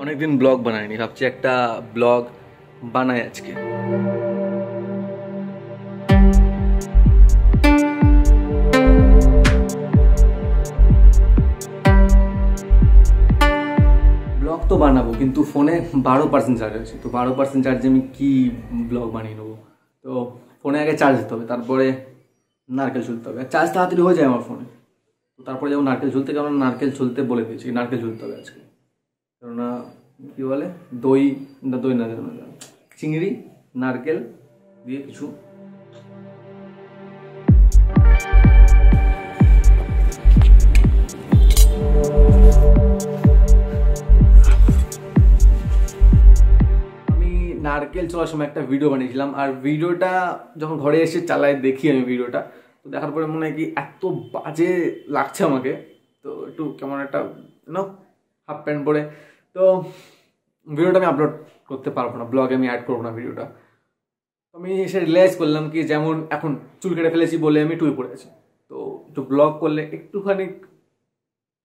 অনেকদিন ব্লগ বানাইনি, ভাবছি একটা ব্লগ বানাই আজকে। ব্লগ তো বানাবো কিন্তু ফোনে 12% চার্জ আছে, তো 12% চার্জে আমি কি ব্লগ বানিয়ে নেবো। তো ফোনে আগে চার্জ দিতে হবে, তারপরে নারকেল ছুলতে হবে। চার্জ তাড়াতাড়ি হয়ে যায় আমার ফোনে, তো তারপরে যেমন নারকেল ছুলতে, কারণ নারকেল ছুলতে বলে দিয়েছি, নারকেল ছুলতে হবে আজকে। কেননা কী বলে, দই না, চিংড়ি নারকেল দিয়ে কিছু নারকেল চলার সময় একটা ভিডিও বানিয়েছিলাম, আর ভিডিওটা যখন ঘরে এসে চালাই দেখি আমি ভিডিওটা, তো দেখার পরে মনে হয় কি এত বাজে লাগছে আমাকে, তো একটু কেমন একটা হাফ প্যান্ট পরে, তো ভিডিওটা আমি আপলোড করতে পারবো না, ব্লগে আমি অ্যাড করবো না ভিডিওটা। আমি এসে রিয়েলাইজ করলাম কি, যেমন এখন চুল কেটে ফেলেছি বলে আমি টুই পড়ে আছি, তো একটু ব্লগ করলে একটুখানি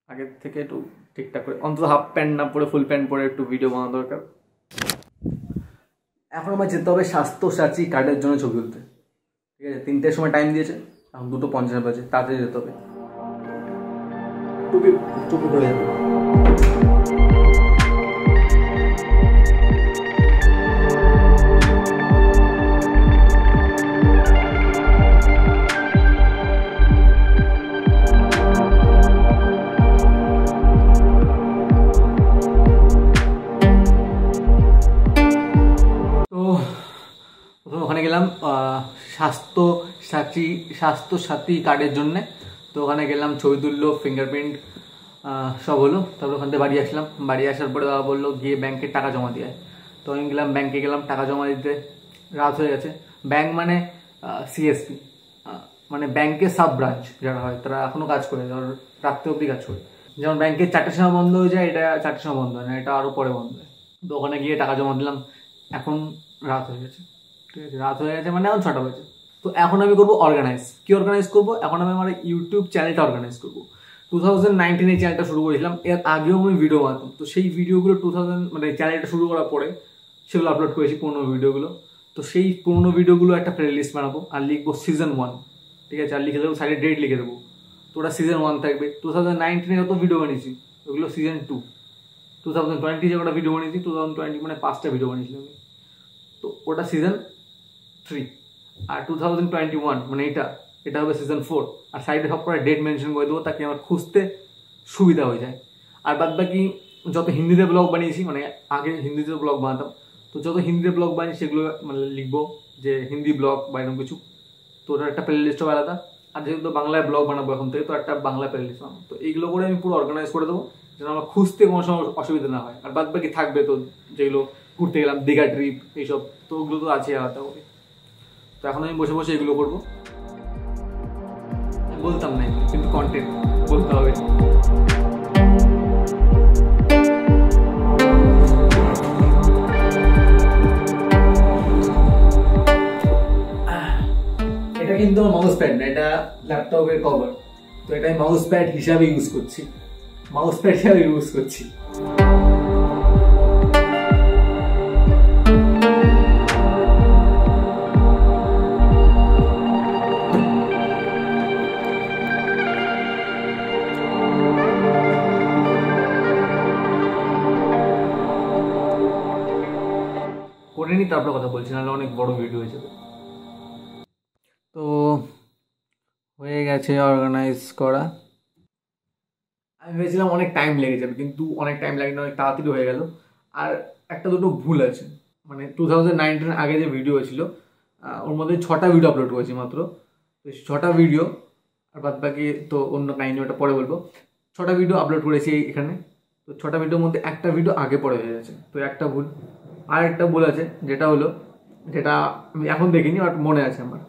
আগের থেকে একটু ঠিকঠাক করে, অন্তত হাফ প্যান্ট না পরে ফুল প্যান্ট পরে একটু ভিডিও বানানো দরকার। এখন আমার যেতে হবে স্বাস্থ্যসাথী কার্ডের জন্য ছবি তুলতে, ঠিক আছে? 3টের সময় টাইম দিয়েছে, এখন 2:50 বাজে, তাড়াতাড়ি যেতে হবে। টুপি পরে যাবে। ওখানে গেলাম স্বাস্থ্যসাথী কার্ডের জন্যে, তো ওখানে গেলাম, ছবি তুললো, ফিঙ্গারপ্রিন্ট সব হলো। তারপর ওখান থেকে বাড়ি আসলাম, বাড়ি আসার পরে বাবা বললো গিয়ে ব্যাংকে টাকা জমা দিয়ে। তো আমি গেলাম ব্যাংকে, গেলাম টাকা জমা দিতে, রাত হয়ে গেছে। ব্যাংক মানে সিএসপি, মানে ব্যাংকের সাব ব্রাঞ্চ যারা হয় তারা এখনও কাজ করে, ধর রাত্রে অবধি কাজ করে। যেমন ব্যাংকের 4টের সময় বন্ধ হয়ে যায়, এটা 4টের সময় বন্ধ হয় না, এটা আরও পরে বন্ধ হয়। তো ওখানে গিয়ে টাকা জমা দিলাম, এখন রাত হয়ে গেছে, ঠিক আছে? রাত হয়ে গেছে মানে এখন 6টা বাজে। তো এখন আমি করবো অর্গানাইজ। কি অর্গানাইজ করবো? এখন আমি আমার ইউটিউব চ্যানেলটা অর্গানাইজ করবো। 2019 এই চ্যানেলটা শুরু করেছিলাম, এর আগেও আমি ভিডিও বানাতাম, তো সেই ভিডিওগুলো মানে চ্যানেলটা শুরু করার পরে সেগুলো আপলোড করেছি, পুরোনো ভিডিওগুলো। তো সেই পুরোনো ভিডিওগুলো একটা প্লে লিস্ট বানাবো, আর লিখবো সিজন 1, ঠিক আছে? আর লিখে দেবো, সাইডে ডেট লিখে দেবো, তো ওটা সিজন 1 থাকবে। 2019 যত ভিডিও বানিয়েছি ওগুলো সিজন 2। 2020 যে কটা ভিডিও বানিয়েছি, 2020 মানে 5টা ভিডিও বানিয়েছিলাম আমি, তো ওটা সিজন 3। আর 2021 মানে এটা হবে সিজন 4। আর সাইডে সব করে ডেট মেনশন করে দেবো, তাকে আমার খুঁজতে সুবিধা হয়ে যায়। আর বাদ বাকি যত হিন্দিতে ব্লগ বানিয়েছি, মানে আগে হিন্দিতে ব্লগ বানাতাম, তো যত হিন্দিতে ব্লগ বানিয়েছি সেগুলো মানে লিখবো যে হিন্দি ব্লগ বা এরকম কিছু, তো ওটার একটা প্লে লিস্টও আলাদা। আর যেহেতু বাংলায় ব্লগ বানাবো এখন থেকে, তো একটা বাংলা প্লে লিস্ট বানাবো। তো এইগুলো করে আমি পুরো অর্গানাইজ করে দেবো, যেন আমার খুঁজতে কোনো সময় অসুবিধা না হয়। আর বাদ বাকি থাকবে তো, যেগুলো ঘুরতে গেলাম, দীঘা ট্রিপ, এইসব, তো ওগুলো তো আছে আলাদা করে। তো এখন আমি বসে বসে এগুলো করবো, বলতাম না কিন্তু কন্টেন্ট বলতে হবে। এটা কিন্তু মাউস প্যাড না, এটা ল্যাপটপের কভার, তো এটা আমি মাউস প্যাড হিসাবে ইউজ করছি। করে নি, তারপরে কথা বলছি, নাহলে অনেক বড় ভিডিও হয়ে যাবে। তো হয়ে গেছে অর্গানাইজ করা। আমি ভেবেছিলাম অনেক টাইম লেগে যাবে, কিন্তু অনেক টাইম লাগেনি, অনেক তাড়াতাড়ি হয়ে গেল। আর একটা দুটো ভুল আছে, মানে 2019 আগে যে ভিডিও ছিল ওর মধ্যে 6টা ভিডিও আপলোড করেছি মাত্র, তো 6টা ভিডিও, আর বাদ বাকি তো অন্য কাহিনী, ওটা পরে বলবো। 6টা ভিডিও আপলোড করেছি এখানে, তো 6টা ভিডিওর মধ্যে একটা ভিডিও আগে পরে হয়ে গেছে, তো একটা ভুল। আর একটা ভুল আছে, যেটা আমি এখন দেখিনি, বাট মনে আছে আমার।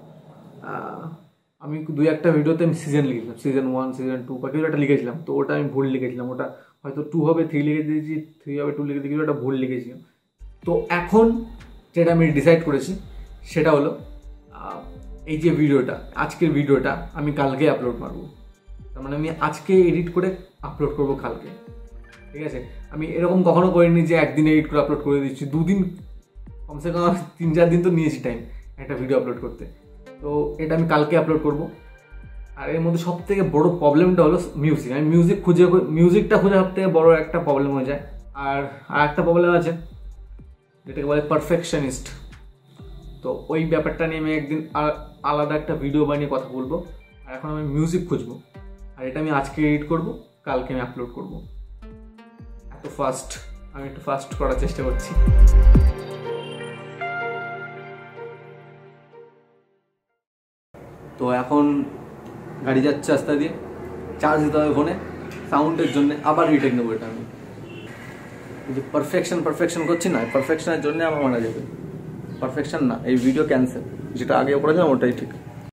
আমি 2-1টা ভিডিওতে আমি সিজন লিখেছিলাম, সিজন 1, সিজন 2 বা কিছু একটা লিখেছিলাম, তো ওটা আমি ভুল লিখেছিলাম। ওটা হয়তো 2 হবে 3 লিখে দিয়েছি, 3 হবে 2 লিখে দিয়েছি, ওটা ভুল লিখেছিলাম। তো এখন যেটা আমি ডিসাইড করেছি সেটা হলো, এই যে আজকের ভিডিওটা আমি কালকে আপলোড মারবো। তার মানে আমি আজকে এডিট করে আপলোড করবো কালকে, ঠিক আছে, আমি এরকম কখনো করিনি যে একদিন এডিট করে আপলোড করে দিচ্ছি, 2 দিন কমসে কম 3-4 দিন তো নিয়েছি টাইম একটা ভিডিও আপলোড করতে। তো এটা আমি কালকে আপলোড করব। আর এর মধ্যে সব থেকে বড়ো প্রবলেমটা হলো মিউজিক। আমি মিউজিকটা খুঁজে সব থেকে বড়ো একটা প্রবলেম হয়ে যায়। আর একটা প্রবলেম আছে যেটাকে বলে পারফেকশনিস্ট। তো ওই ব্যাপারটা নিয়ে আমি একদিন আলাদা একটা ভিডিও বানিয়ে কথা বলবো। আর এখন আমি মিউজিক খুঁজবো, আর এটা আমি আজকে এডিট করব, কালকে আমি আপলোড করব। আমি একটু ফাস্ট করার চেষ্টা করছি। তো এখন গাড়ি যাচ্ছে রাস্তা দিয়ে, চার্জ দিতে হবে ফোনে সাউন্ডের জন্য, আবার রিটেক নেবো। এটা আমি যে পারফেকশন করছি না, পারফেকশনের জন্য আমার মারা যাবে। পারফেকশন না, এই ভিডিও ক্যান্সেল, যেটা আগে করেছিলাম ওটাই ঠিক।